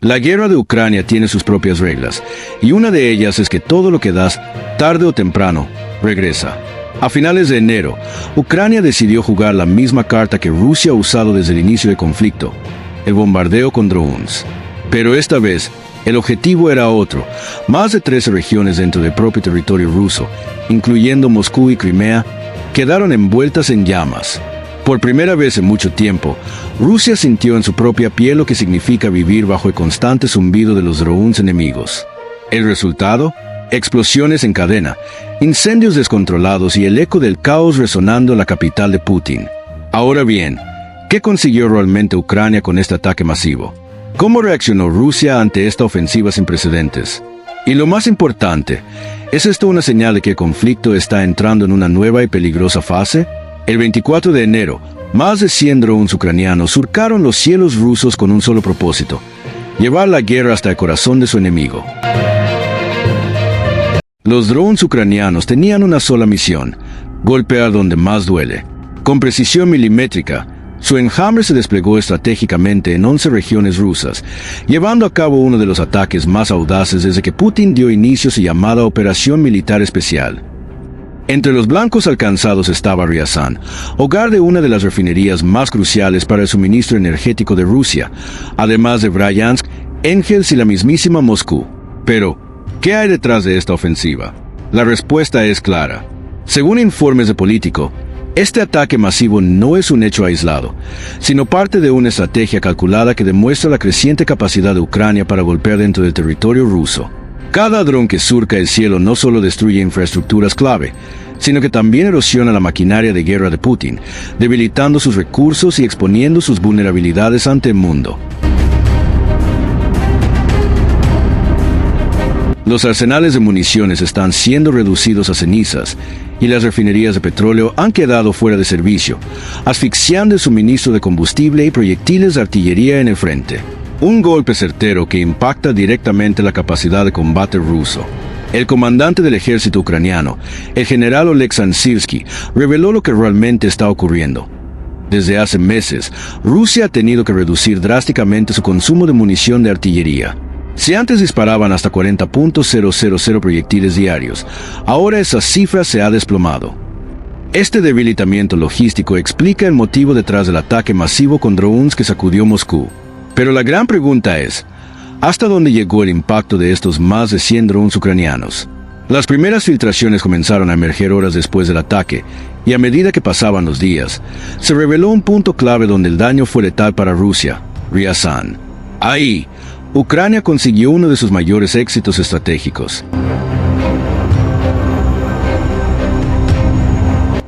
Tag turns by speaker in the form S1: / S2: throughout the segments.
S1: La guerra de Ucrania tiene sus propias reglas, y una de ellas es que todo lo que das, tarde o temprano, regresa. A finales de enero, Ucrania decidió jugar la misma carta que Rusia ha usado desde el inicio del conflicto, el bombardeo con drones. Pero esta vez, el objetivo era otro. Más de 13 regiones dentro del propio territorio ruso, incluyendo Moscú y Crimea, quedaron envueltas en llamas. Por primera vez en mucho tiempo, Rusia sintió en su propia piel lo que significa vivir bajo el constante zumbido de los drones enemigos. El resultado: explosiones en cadena, incendios descontrolados y el eco del caos resonando en la capital de Putin. Ahora bien, ¿qué consiguió realmente Ucrania con este ataque masivo? ¿Cómo reaccionó Rusia ante esta ofensiva sin precedentes? Y lo más importante, ¿es esto una señal de que el conflicto está entrando en una nueva y peligrosa fase? El 24 de enero, más de 100 drones ucranianos surcaron los cielos rusos con un solo propósito: llevar la guerra hasta el corazón de su enemigo. Los drones ucranianos tenían una sola misión: golpear donde más duele. Con precisión milimétrica, su enjambre se desplegó estratégicamente en 11 regiones rusas, llevando a cabo uno de los ataques más audaces desde que Putin dio inicio a su llamada Operación Militar Especial. Entre los blancos alcanzados estaba Ryazan, hogar de una de las refinerías más cruciales para el suministro energético de Rusia, además de Bryansk, Engels y la mismísima Moscú. Pero, ¿qué hay detrás de esta ofensiva? La respuesta es clara. Según informes de Político, este ataque masivo no es un hecho aislado, sino parte de una estrategia calculada que demuestra la creciente capacidad de Ucrania para golpear dentro del territorio ruso. Cada dron que surca el cielo no solo destruye infraestructuras clave, sino que también erosiona la maquinaria de guerra de Putin, debilitando sus recursos y exponiendo sus vulnerabilidades ante el mundo. Los arsenales de municiones están siendo reducidos a cenizas, y las refinerías de petróleo han quedado fuera de servicio, asfixiando el suministro de combustible y proyectiles de artillería en el frente. Un golpe certero que impacta directamente la capacidad de combate ruso. El comandante del ejército ucraniano, el general Oleksandr Syrskyi, reveló lo que realmente está ocurriendo. Desde hace meses, Rusia ha tenido que reducir drásticamente su consumo de munición de artillería. Si antes disparaban hasta 40.000 proyectiles diarios, ahora esa cifra se ha desplomado. Este debilitamiento logístico explica el motivo detrás del ataque masivo con drones que sacudió Moscú. Pero la gran pregunta es, ¿hasta dónde llegó el impacto de estos más de 100 drones ucranianos? Las primeras filtraciones comenzaron a emerger horas después del ataque, y a medida que pasaban los días, se reveló un punto clave donde el daño fue letal para Rusia: Ryazan. Ahí, Ucrania consiguió uno de sus mayores éxitos estratégicos.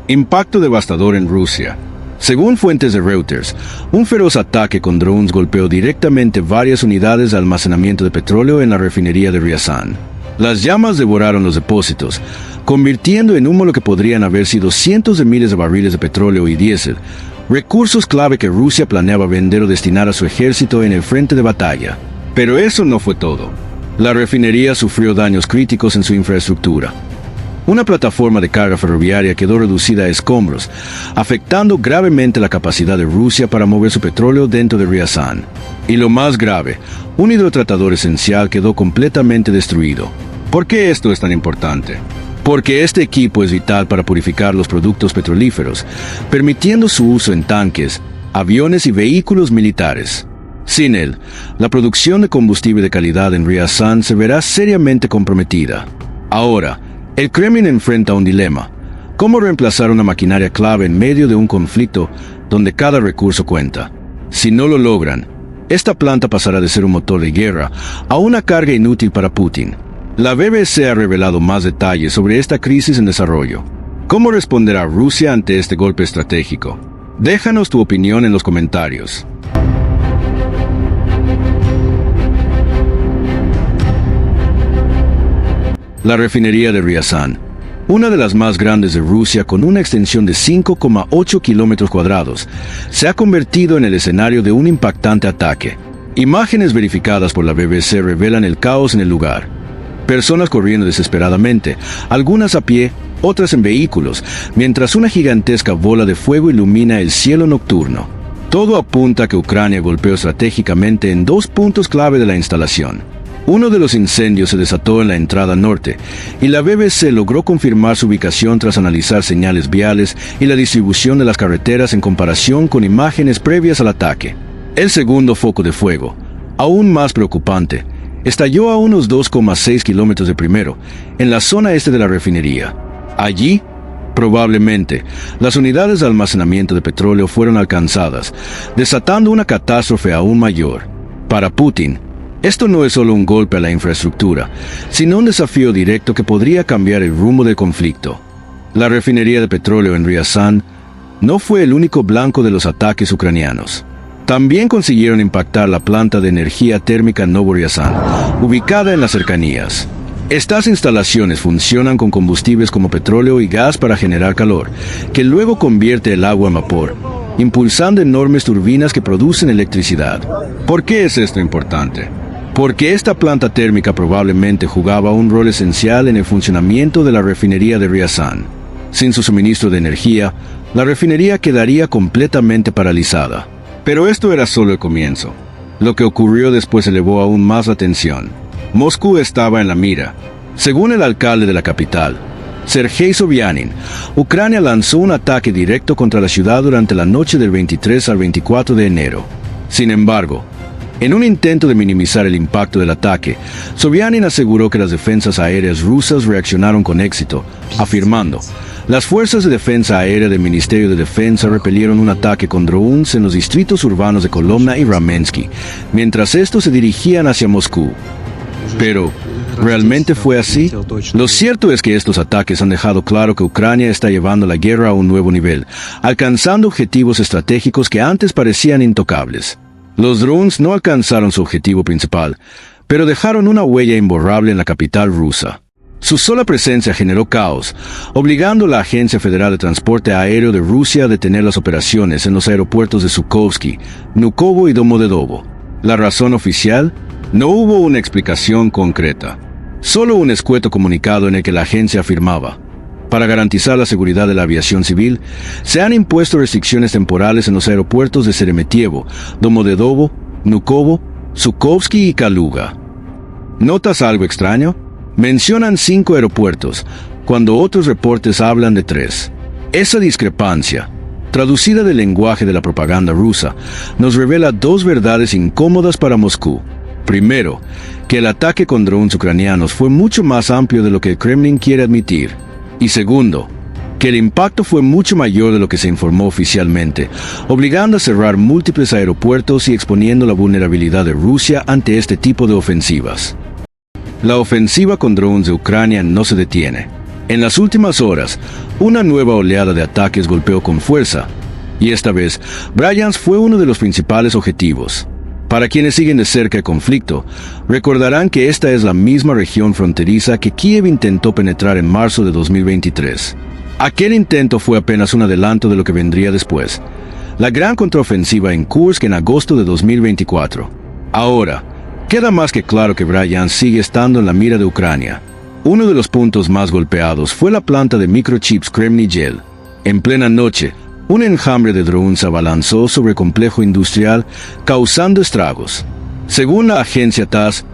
S1: Impacto devastador en Rusia. Según fuentes de Reuters, un feroz ataque con drones golpeó directamente varias unidades de almacenamiento de petróleo en la refinería de Ryazan. Las llamas devoraron los depósitos, convirtiendo en humo lo que podrían haber sido cientos de miles de barriles de petróleo y diésel, recursos clave que Rusia planeaba vender o destinar a su ejército en el frente de batalla. Pero eso no fue todo. La refinería sufrió daños críticos en su infraestructura. Una plataforma de carga ferroviaria quedó reducida a escombros, afectando gravemente la capacidad de Rusia para mover su petróleo dentro de Ryazan. Y lo más grave, un hidrotratador esencial quedó completamente destruido. ¿Por qué esto es tan importante? Porque este equipo es vital para purificar los productos petrolíferos, permitiendo su uso en tanques, aviones y vehículos militares. Sin él, la producción de combustible de calidad en Ryazan se verá seriamente comprometida. Ahora, el Kremlin enfrenta un dilema: ¿cómo reemplazar una maquinaria clave en medio de un conflicto donde cada recurso cuenta? Si no lo logran, esta planta pasará de ser un motor de guerra a una carga inútil para Putin. La BBC ha revelado más detalles sobre esta crisis en desarrollo. ¿Cómo responderá Rusia ante este golpe estratégico? Déjanos tu opinión en los comentarios. La refinería de Ryazan, una de las más grandes de Rusia con una extensión de 5,8 kilómetros cuadrados, se ha convertido en el escenario de un impactante ataque. Imágenes verificadas por la BBC revelan el caos en el lugar. Personas corriendo desesperadamente, algunas a pie, otras en vehículos, mientras una gigantesca bola de fuego ilumina el cielo nocturno. Todo apunta a que Ucrania golpeó estratégicamente en dos puntos clave de la instalación. Uno de los incendios se desató en la entrada norte, y la BBC logró confirmar su ubicación tras analizar señales viales y la distribución de las carreteras en comparación con imágenes previas al ataque. El segundo foco de fuego, aún más preocupante, estalló a unos 2,6 kilómetros de primero, en la zona este de la refinería. Allí, probablemente, las unidades de almacenamiento de petróleo fueron alcanzadas, desatando una catástrofe aún mayor. Para Putin, esto no es solo un golpe a la infraestructura, sino un desafío directo que podría cambiar el rumbo del conflicto. La refinería de petróleo en Ryazan no fue el único blanco de los ataques ucranianos. También consiguieron impactar la planta de energía térmica Novoryazan, ubicada en las cercanías. Estas instalaciones funcionan con combustibles como petróleo y gas para generar calor, que luego convierte el agua en vapor, impulsando enormes turbinas que producen electricidad. ¿Por qué es esto importante? Porque esta planta térmica probablemente jugaba un rol esencial en el funcionamiento de la refinería de Ryazan. Sin su suministro de energía, la refinería quedaría completamente paralizada. Pero esto era solo el comienzo. Lo que ocurrió después elevó aún más la tensión. Moscú estaba en la mira. Según el alcalde de la capital, Sergei Sobyanin, Ucrania lanzó un ataque directo contra la ciudad durante la noche del 23 al 24 de enero. Sin embargo, en un intento de minimizar el impacto del ataque, Sobyanin aseguró que las defensas aéreas rusas reaccionaron con éxito, afirmando: las fuerzas de defensa aérea del Ministerio de Defensa repelieron un ataque con drones en los distritos urbanos de Kolomna y Ramensky, mientras estos se dirigían hacia Moscú. Pero, ¿realmente fue así? Lo cierto es que estos ataques han dejado claro que Ucrania está llevando la guerra a un nuevo nivel, alcanzando objetivos estratégicos que antes parecían intocables. Los drones no alcanzaron su objetivo principal, pero dejaron una huella imborrable en la capital rusa. Su sola presencia generó caos, obligando a la Agencia Federal de Transporte Aéreo de Rusia a detener las operaciones en los aeropuertos de Zhukovsky, Vnukovo y Domodedovo. ¿La razón oficial? No hubo una explicación concreta. Solo un escueto comunicado en el que la agencia afirmaba: para garantizar la seguridad de la aviación civil, se han impuesto restricciones temporales en los aeropuertos de Sheremetyevo, Domodedovo, Vnukovo, Zhukovsky y Kaluga. ¿Notas algo extraño? Mencionan 5 aeropuertos, cuando otros reportes hablan de 3. Esa discrepancia, traducida del lenguaje de la propaganda rusa, nos revela 2 verdades incómodas para Moscú. Primero, que el ataque con drones ucranianos fue mucho más amplio de lo que el Kremlin quiere admitir. Y segundo, que el impacto fue mucho mayor de lo que se informó oficialmente, obligando a cerrar múltiples aeropuertos y exponiendo la vulnerabilidad de Rusia ante este tipo de ofensivas. La ofensiva con drones de Ucrania no se detiene. En las últimas horas, una nueva oleada de ataques golpeó con fuerza, y esta vez, Bryansk fue uno de los principales objetivos. Para quienes siguen de cerca el conflicto, recordarán que esta es la misma región fronteriza que Kiev intentó penetrar en marzo de 2023. Aquel intento fue apenas un adelanto de lo que vendría después: la gran contraofensiva en Kursk en agosto de 2024. Ahora, queda más que claro que Bryansk sigue estando en la mira de Ucrania. Uno de los puntos más golpeados fue la planta de microchips Kremnigel. En plena noche, un enjambre de drones se abalanzó sobre el complejo industrial, causando estragos. Según la agencia TASS,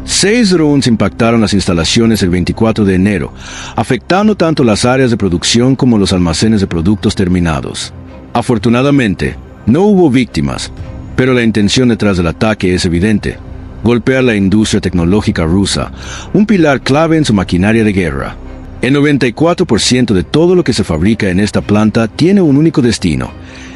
S1: 6 drones impactaron las instalaciones el 24 de enero, afectando tanto las áreas de producción como los almacenes de productos terminados. Afortunadamente, no hubo víctimas, pero la intención detrás del ataque es evidente: golpear la industria tecnológica rusa, un pilar clave en su maquinaria de guerra. El 94% de todo lo que se fabrica en esta planta tiene un único destino: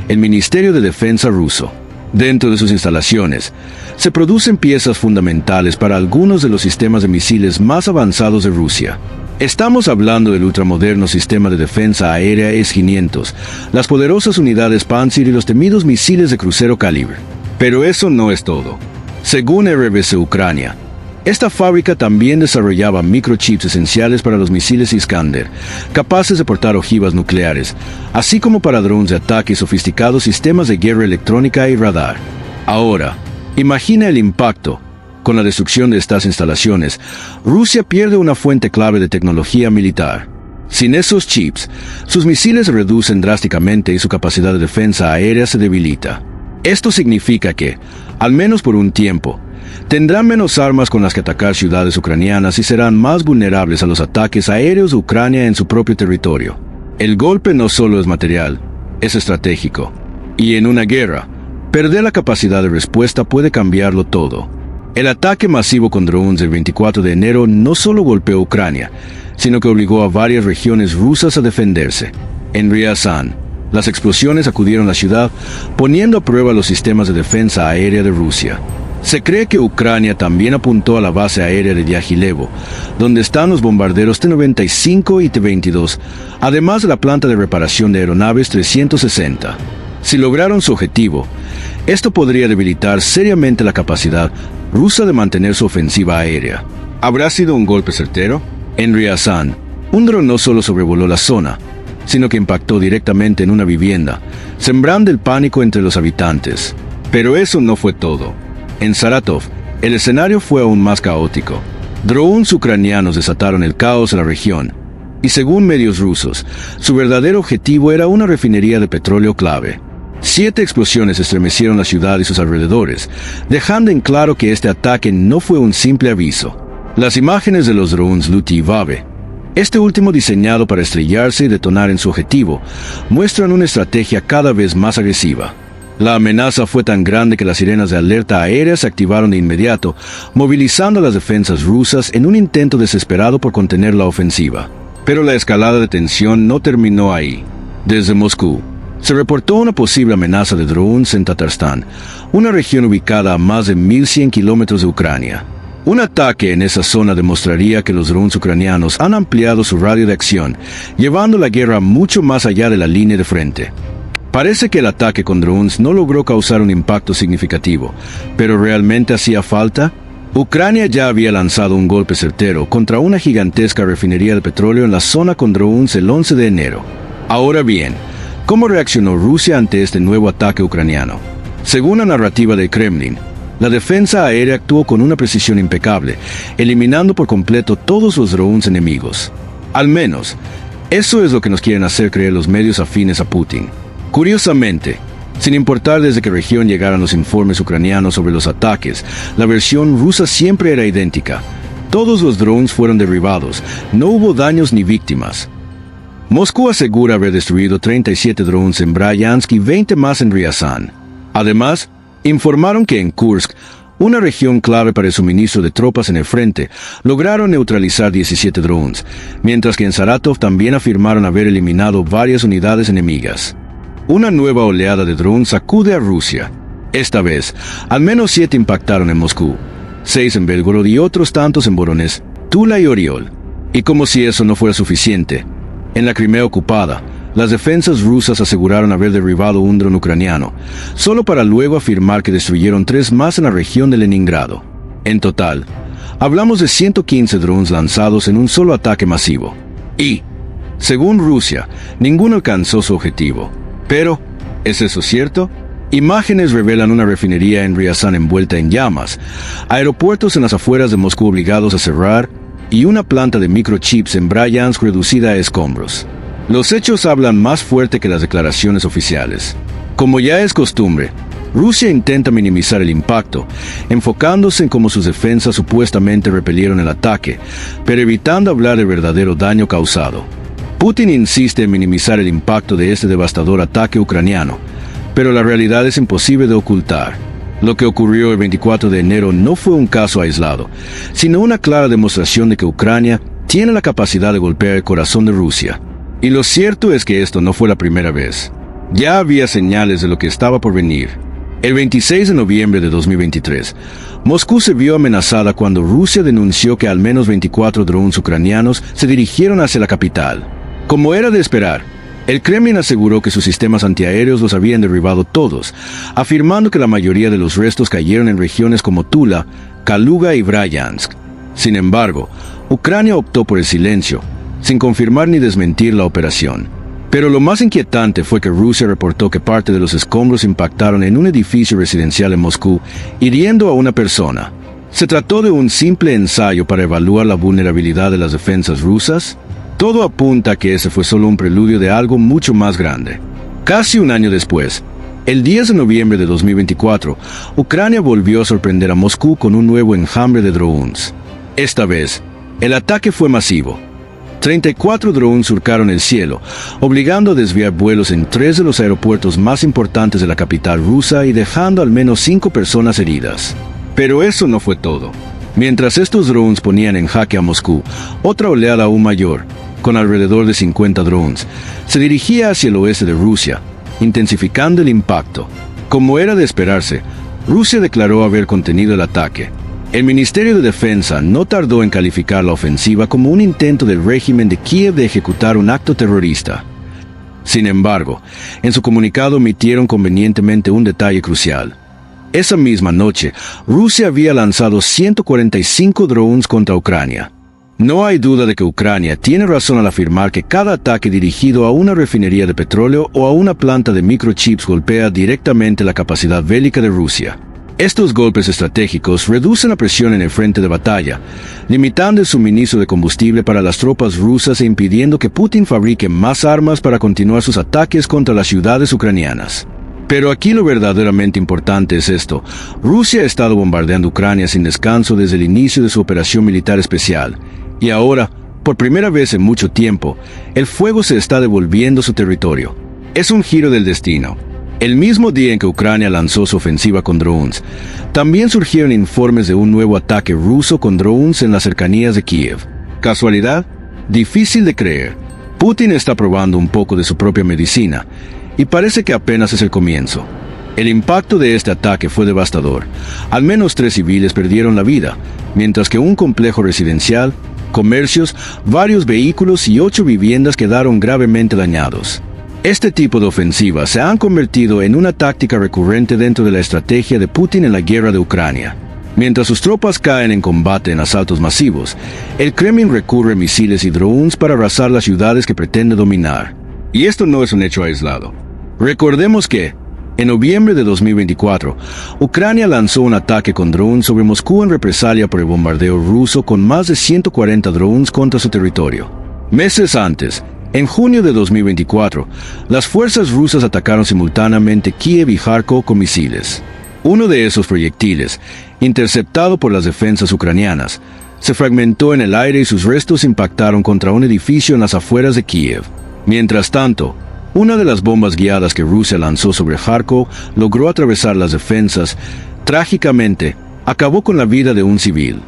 S1: el Ministerio de Defensa ruso. Dentro de sus instalaciones, se producen piezas fundamentales para algunos de los sistemas de misiles más avanzados de Rusia. Estamos hablando del ultramoderno sistema de defensa aérea S-500, las poderosas unidades Pantsir y los temidos misiles de crucero calibre. Pero eso no es todo. Según RBC Ucrania, esta fábrica también desarrollaba microchips esenciales para los misiles Iskander, capaces de portar ojivas nucleares, así como para drones de ataque y sofisticados sistemas de guerra electrónica y radar. Ahora, imagina el impacto. Con la destrucción de estas instalaciones, Rusia pierde una fuente clave de tecnología militar. Sin esos chips, sus misiles se reducen drásticamente y su capacidad de defensa aérea se debilita. Esto significa que, al menos por un tiempo, tendrán menos armas con las que atacar ciudades ucranianas y serán más vulnerables a los ataques aéreos de Ucrania en su propio territorio. El golpe no solo es material, es estratégico. Y en una guerra, perder la capacidad de respuesta puede cambiarlo todo. El ataque masivo con drones del 24 de enero no solo golpeó Ucrania, sino que obligó a varias regiones rusas a defenderse. En Ryazan, las explosiones acudieron a la ciudad, poniendo a prueba los sistemas de defensa aérea de Rusia. Se cree que Ucrania también apuntó a la base aérea de Yagilevo, donde están los bombarderos T-95 y T-22, además de la planta de reparación de aeronaves 360. Si lograron su objetivo, esto podría debilitar seriamente la capacidad rusa de mantener su ofensiva aérea. ¿Habrá sido un golpe certero? En Ryazan, un dron no solo sobrevoló la zona, sino que impactó directamente en una vivienda, sembrando el pánico entre los habitantes. Pero eso no fue todo. En Saratov, el escenario fue aún más caótico. Drones ucranianos desataron el caos en la región, y según medios rusos, su verdadero objetivo era una refinería de petróleo clave. 7 explosiones estremecieron la ciudad y sus alrededores, dejando en claro que este ataque no fue un simple aviso. Las imágenes de los drones Luti y Vave, este último diseñado para estrellarse y detonar en su objetivo, muestran una estrategia cada vez más agresiva. La amenaza fue tan grande que las sirenas de alerta aérea se activaron de inmediato, movilizando a las defensas rusas en un intento desesperado por contener la ofensiva. Pero la escalada de tensión no terminó ahí. Desde Moscú, se reportó una posible amenaza de drones en Tatarstán, una región ubicada a más de 1.100 kilómetros de Ucrania. Un ataque en esa zona demostraría que los drones ucranianos han ampliado su radio de acción, llevando la guerra mucho más allá de la línea de frente. Parece que el ataque con drones no logró causar un impacto significativo, pero ¿realmente hacía falta? Ucrania ya había lanzado un golpe certero contra una gigantesca refinería de petróleo en la zona con drones el 11 de enero. Ahora bien, ¿cómo reaccionó Rusia ante este nuevo ataque ucraniano? Según la narrativa del Kremlin, la defensa aérea actuó con una precisión impecable, eliminando por completo todos los drones enemigos. Al menos, eso es lo que nos quieren hacer creer los medios afines a Putin. Curiosamente, sin importar desde qué región llegaran los informes ucranianos sobre los ataques, la versión rusa siempre era idéntica. Todos los drones fueron derribados, no hubo daños ni víctimas. Moscú asegura haber destruido 37 drones en Bryansk y 20 más en Ryazan. Además, informaron que en Kursk, una región clave para el suministro de tropas en el frente, lograron neutralizar 17 drones, mientras que en Saratov también afirmaron haber eliminado varias unidades enemigas. Una nueva oleada de drones sacude a Rusia. Esta vez, al menos 7 impactaron en Moscú, 6 en Belgorod y otros tantos en Voronezh, Tula y Oriol. Y como si eso no fuera suficiente, en la Crimea ocupada, las defensas rusas aseguraron haber derribado un dron ucraniano, solo para luego afirmar que destruyeron 3 más en la región de Leningrado. En total, hablamos de 115 drones lanzados en un solo ataque masivo. Y, según Rusia, ninguno alcanzó su objetivo. Pero, ¿es eso cierto? Imágenes revelan una refinería en Ryazan envuelta en llamas, aeropuertos en las afueras de Moscú obligados a cerrar, y una planta de microchips en Bryansk reducida a escombros. Los hechos hablan más fuerte que las declaraciones oficiales. Como ya es costumbre, Rusia intenta minimizar el impacto, enfocándose en cómo sus defensas supuestamente repelieron el ataque, pero evitando hablar del verdadero daño causado. Putin insiste en minimizar el impacto de este devastador ataque ucraniano, pero la realidad es imposible de ocultar. Lo que ocurrió el 24 de enero no fue un caso aislado, sino una clara demostración de que Ucrania tiene la capacidad de golpear el corazón de Rusia. Y lo cierto es que esto no fue la primera vez. Ya había señales de lo que estaba por venir. El 26 de noviembre de 2023, Moscú se vio amenazada cuando Rusia denunció que al menos 24 drones ucranianos se dirigieron hacia la capital. Como era de esperar, el Kremlin aseguró que sus sistemas antiaéreos los habían derribado todos, afirmando que la mayoría de los restos cayeron en regiones como Tula, Kaluga y Bryansk. Sin embargo, Ucrania optó por el silencio, sin confirmar ni desmentir la operación. Pero lo más inquietante fue que Rusia reportó que parte de los escombros impactaron en un edificio residencial en Moscú, hiriendo a una persona. ¿Se trató de un simple ensayo para evaluar la vulnerabilidad de las defensas rusas? Todo apunta a que ese fue solo un preludio de algo mucho más grande. Casi un año después, El 10 de noviembre de 2024, Ucrania volvió a sorprender a Moscú con un nuevo enjambre de drones. Esta vez, el ataque fue masivo. 34 drones surcaron el cielo, obligando a desviar vuelos en 3 de los aeropuertos más importantes de la capital rusa y dejando al menos 5 personas heridas. Pero eso no fue todo. Mientras estos drones ponían en jaque a Moscú, otra oleada aún mayor, con alrededor de 50 drones, se dirigía hacia el oeste de Rusia, intensificando el impacto. Como era de esperarse, Rusia declaró haber contenido el ataque. El Ministerio de Defensa no tardó en calificar la ofensiva como un intento del régimen de Kiev de ejecutar un acto terrorista. Sin embargo, en su comunicado omitieron convenientemente un detalle crucial. Esa misma noche, Rusia había lanzado 145 drones contra Ucrania. No hay duda de que Ucrania tiene razón al afirmar que cada ataque dirigido a una refinería de petróleo o a una planta de microchips golpea directamente la capacidad bélica de Rusia. Estos golpes estratégicos reducen la presión en el frente de batalla, limitando el suministro de combustible para las tropas rusas e impidiendo que Putin fabrique más armas para continuar sus ataques contra las ciudades ucranianas. Pero aquí lo verdaderamente importante es esto. Rusia ha estado bombardeando Ucrania sin descanso desde el inicio de su operación militar especial. Y ahora, por primera vez en mucho tiempo, el fuego se está devolviendo a su territorio. Es un giro del destino. El mismo día en que Ucrania lanzó su ofensiva con drones, también surgieron informes de un nuevo ataque ruso con drones en las cercanías de Kiev. ¿Casualidad? Difícil de creer. Putin está probando un poco de su propia medicina, y parece que apenas es el comienzo. El impacto de este ataque fue devastador. Al menos 3 civiles perdieron la vida, mientras que un complejo residencial, comercios, varios vehículos y 8 viviendas quedaron gravemente dañados. Este tipo de ofensivas se han convertido en una táctica recurrente dentro de la estrategia de Putin en la guerra de Ucrania. Mientras sus tropas caen en combate en asaltos masivos, el Kremlin recurre a misiles y drones para arrasar las ciudades que pretende dominar. Y esto no es un hecho aislado. Recordemos que, en noviembre de 2024, Ucrania lanzó un ataque con drones sobre Moscú en represalia por el bombardeo ruso con más de 140 drones contra su territorio. Meses antes, en junio de 2024, las fuerzas rusas atacaron simultáneamente Kiev y Kharkov con misiles. Uno de esos proyectiles, interceptado por las defensas ucranianas, se fragmentó en el aire y sus restos impactaron contra un edificio en las afueras de Kiev. Mientras tanto, una de las bombas guiadas que Rusia lanzó sobre Kharkov logró atravesar las defensas. Trágicamente, acabó con la vida de un civil.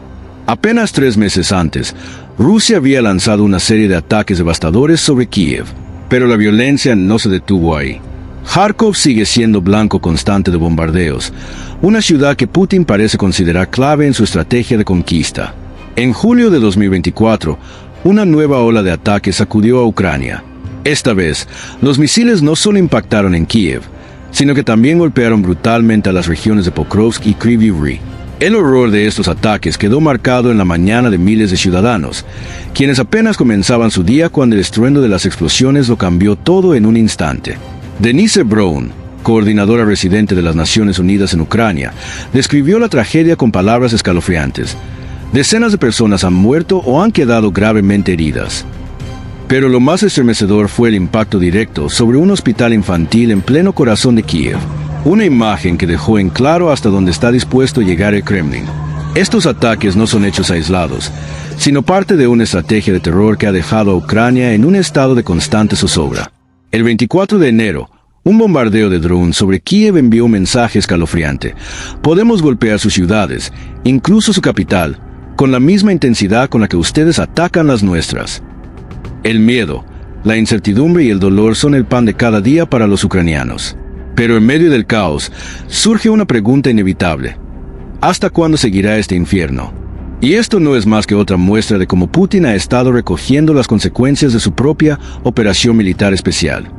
S1: Apenas 3 meses antes, Rusia había lanzado una serie de ataques devastadores sobre Kiev, pero la violencia no se detuvo ahí. Kharkov sigue siendo blanco constante de bombardeos, una ciudad que Putin parece considerar clave en su estrategia de conquista. En julio de 2024, una nueva ola de ataques sacudió a Ucrania. Esta vez, los misiles no solo impactaron en Kiev, sino que también golpearon brutalmente a las regiones de Pokrovsk y Kryvyi Rih. El horror de estos ataques quedó marcado en la mañana de miles de ciudadanos, quienes apenas comenzaban su día cuando el estruendo de las explosiones lo cambió todo en un instante. Denise Brown, coordinadora residente de las Naciones Unidas en Ucrania, describió la tragedia con palabras escalofriantes. Decenas de personas han muerto o han quedado gravemente heridas. Pero lo más estremecedor fue el impacto directo sobre un hospital infantil en pleno corazón de Kiev. Una imagen que dejó en claro hasta dónde está dispuesto a llegar el Kremlin. Estos ataques no son hechos aislados, sino parte de una estrategia de terror que ha dejado a Ucrania en un estado de constante zozobra. El 24 de enero, un bombardeo de drones sobre Kiev envió un mensaje escalofriante. Podemos golpear sus ciudades, incluso su capital, con la misma intensidad con la que ustedes atacan las nuestras. El miedo, la incertidumbre y el dolor son el pan de cada día para los ucranianos. Pero en medio del caos, surge una pregunta inevitable. ¿Hasta cuándo seguirá este infierno? Y esto no es más que otra muestra de cómo Putin ha estado recogiendo las consecuencias de su propia operación militar especial.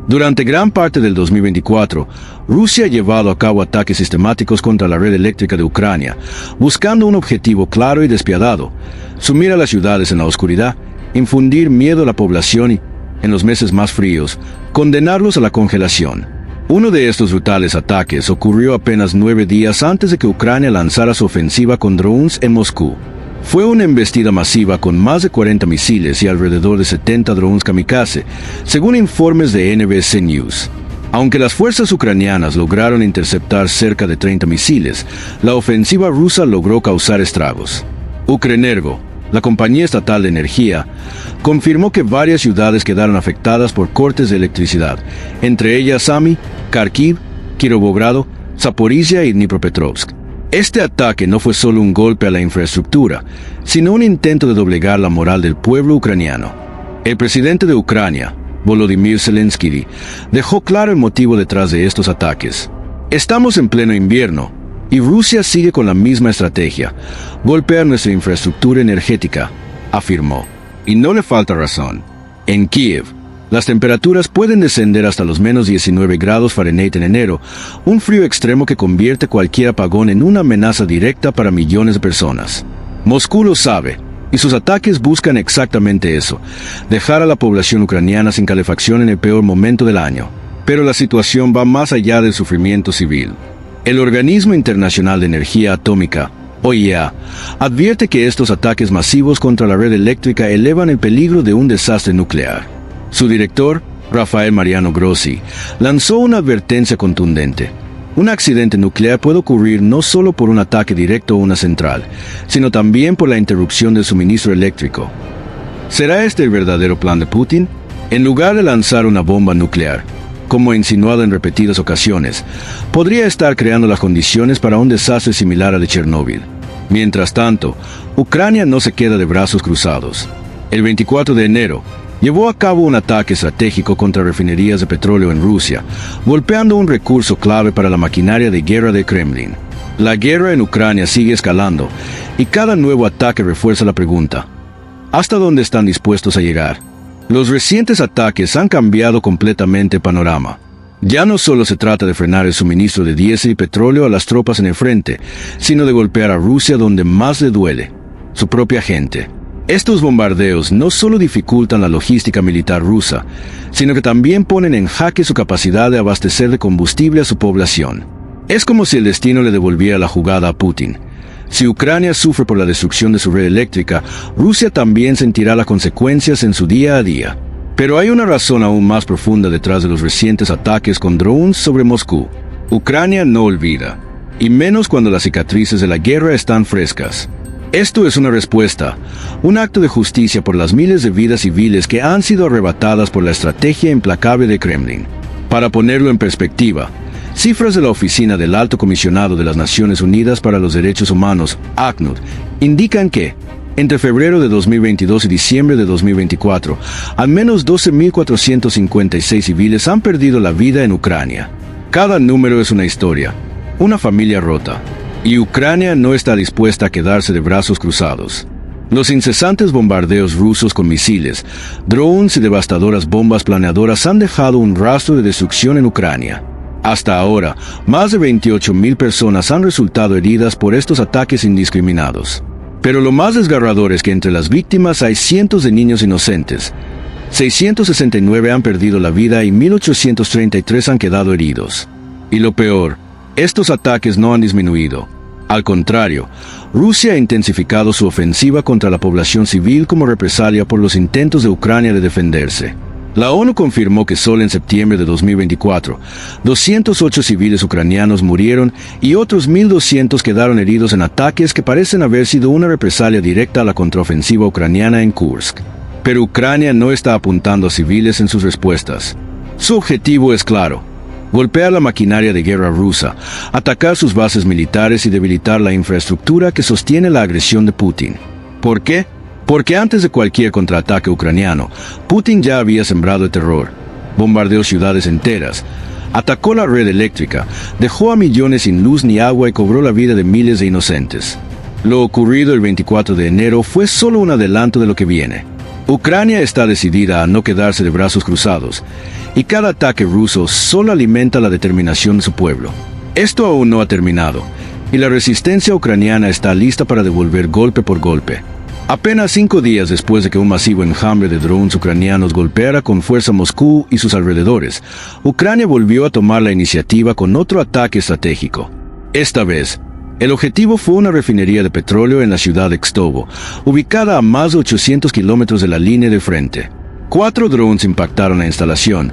S1: Durante gran parte del 2024, Rusia ha llevado a cabo ataques sistemáticos contra la red eléctrica de Ucrania, buscando un objetivo claro y despiadado: sumir a las ciudades en la oscuridad, infundir miedo a la población y, en los meses más fríos, condenarlos a la congelación. Uno de estos brutales ataques ocurrió apenas 9 días antes de que Ucrania lanzara su ofensiva con drones en Moscú. Fue una embestida masiva con más de 40 misiles y alrededor de 70 drones kamikaze, según informes de NBC News. Aunque las fuerzas ucranianas lograron interceptar cerca de 30 misiles, la ofensiva rusa logró causar estragos. Ukrenergo, la compañía estatal de energía, confirmó que varias ciudades quedaron afectadas por cortes de electricidad, entre ellas Sami, Kharkiv, Kirovogrado, Zaporizhia y Dnipropetrovsk. Este ataque no fue solo un golpe a la infraestructura, sino un intento de doblegar la moral del pueblo ucraniano. El presidente de Ucrania, Volodymyr Zelensky, dejó claro el motivo detrás de estos ataques. Estamos en pleno invierno, y Rusia sigue con la misma estrategia, golpear nuestra infraestructura energética, afirmó. Y no le falta razón. En Kiev, las temperaturas pueden descender hasta los menos 19 grados Fahrenheit en enero, un frío extremo que convierte cualquier apagón en una amenaza directa para millones de personas. Moscú lo sabe, y sus ataques buscan exactamente eso, dejar a la población ucraniana sin calefacción en el peor momento del año. Pero la situación va más allá del sufrimiento civil. El Organismo Internacional de Energía Atómica, OIEA, advierte que estos ataques masivos contra la red eléctrica elevan el peligro de un desastre nuclear. Su director, Rafael Mariano Grossi, lanzó una advertencia contundente. Un accidente nuclear puede ocurrir no solo por un ataque directo a una central, sino también por la interrupción del suministro eléctrico. ¿Será este el verdadero plan de Putin? En lugar de lanzar una bomba nuclear, como insinuado en repetidas ocasiones, podría estar creando las condiciones para un desastre similar al de Chernóbil. Mientras tanto, Ucrania no se queda de brazos cruzados. El 24 de enero, llevó a cabo un ataque estratégico contra refinerías de petróleo en Rusia, golpeando un recurso clave para la maquinaria de guerra del Kremlin. La guerra en Ucrania sigue escalando, y cada nuevo ataque refuerza la pregunta: ¿hasta dónde están dispuestos a llegar? Los recientes ataques han cambiado completamente el panorama. Ya no solo se trata de frenar el suministro de diésel y petróleo a las tropas en el frente, sino de golpear a Rusia donde más le duele: su propia gente. Estos bombardeos no solo dificultan la logística militar rusa, sino que también ponen en jaque su capacidad de abastecer de combustible a su población. Es como si el destino le devolviera la jugada a Putin. Si Ucrania sufre por la destrucción de su red eléctrica, Rusia también sentirá las consecuencias en su día a día. Pero hay una razón aún más profunda detrás de los recientes ataques con drones sobre Moscú. Ucrania no olvida, y menos cuando las cicatrices de la guerra están frescas. Esto es una respuesta, un acto de justicia por las miles de vidas civiles que han sido arrebatadas por la estrategia implacable de Kremlin. Para ponerlo en perspectiva, cifras de la Oficina del Alto Comisionado de las Naciones Unidas para los Derechos Humanos, ACNUD, indican que, entre febrero de 2022 y diciembre de 2024, al menos 12.456 civiles han perdido la vida en Ucrania. Cada número es una historia, una familia rota. Y Ucrania no está dispuesta a quedarse de brazos cruzados. Los incesantes bombardeos rusos con misiles, drones y devastadoras bombas planeadoras han dejado un rastro de destrucción en Ucrania. Hasta ahora, más de 28.000 personas han resultado heridas por estos ataques indiscriminados. Pero lo más desgarrador es que entre las víctimas hay cientos de niños inocentes. 669 han perdido la vida y 1.833 han quedado heridos. Y lo peor, estos ataques no han disminuido. Al contrario, Rusia ha intensificado su ofensiva contra la población civil como represalia por los intentos de Ucrania de defenderse. La ONU confirmó que solo en septiembre de 2024, 208 civiles ucranianos murieron y otros 1.200 quedaron heridos en ataques que parecen haber sido una represalia directa a la contraofensiva ucraniana en Kursk. Pero Ucrania no está apuntando a civiles en sus respuestas. Su objetivo es claro: golpear la maquinaria de guerra rusa, atacar sus bases militares y debilitar la infraestructura que sostiene la agresión de Putin. ¿Por qué? Porque antes de cualquier contraataque ucraniano, Putin ya había sembrado el terror, bombardeó ciudades enteras, atacó la red eléctrica, dejó a millones sin luz ni agua y cobró la vida de miles de inocentes. Lo ocurrido el 24 de enero fue solo un adelanto de lo que viene. Ucrania está decidida a no quedarse de brazos cruzados, y cada ataque ruso solo alimenta la determinación de su pueblo. Esto aún no ha terminado, y la resistencia ucraniana está lista para devolver golpe por golpe. Apenas 5 días después de que un masivo enjambre de drones ucranianos golpeara con fuerza Moscú y sus alrededores, Ucrania volvió a tomar la iniciativa con otro ataque estratégico. Esta vez, el objetivo fue una refinería de petróleo en la ciudad de Kstovo, ubicada a más de 800 kilómetros de la línea de frente. 4 drones impactaron la instalación,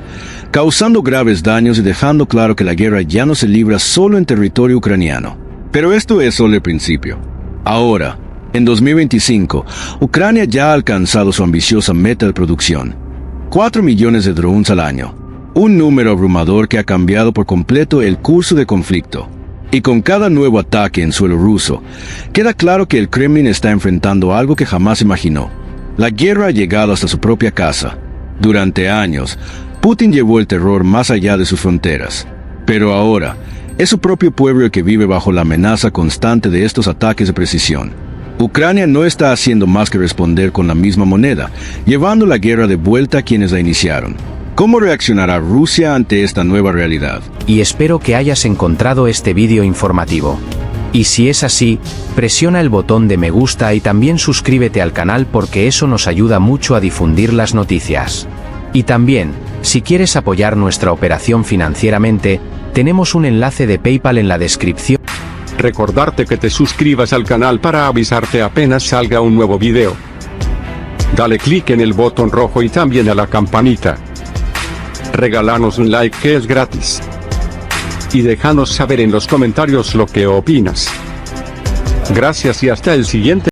S1: causando graves daños y dejando claro que la guerra ya no se libra solo en territorio ucraniano. Pero esto es solo el principio. Ahora, en 2025, Ucrania ya ha alcanzado su ambiciosa meta de producción: 4 millones de drones al año. Un número abrumador que ha cambiado por completo el curso del conflicto. Y con cada nuevo ataque en suelo ruso, queda claro que el Kremlin está enfrentando algo que jamás imaginó. La guerra ha llegado hasta su propia casa. Durante años, Putin llevó el terror más allá de sus fronteras. Pero ahora, es su propio pueblo el que vive bajo la amenaza constante de estos ataques de precisión. Ucrania no está haciendo más que responder con la misma moneda, llevando la guerra de vuelta a quienes la iniciaron. ¿Cómo reaccionará Rusia ante esta nueva realidad?
S2: Y espero que hayas encontrado este vídeo informativo. Y si es así, presiona el botón de me gusta y también suscríbete al canal porque eso nos ayuda mucho a difundir las noticias. Y también, si quieres apoyar nuestra operación financieramente, tenemos un enlace de PayPal en la descripción.
S3: Recordarte que te suscribas al canal para avisarte apenas salga un nuevo video. Dale clic en el botón rojo y también a la campanita. Regálanos un like que es gratis. Y déjanos saber en los comentarios lo que opinas. Gracias y hasta el siguiente.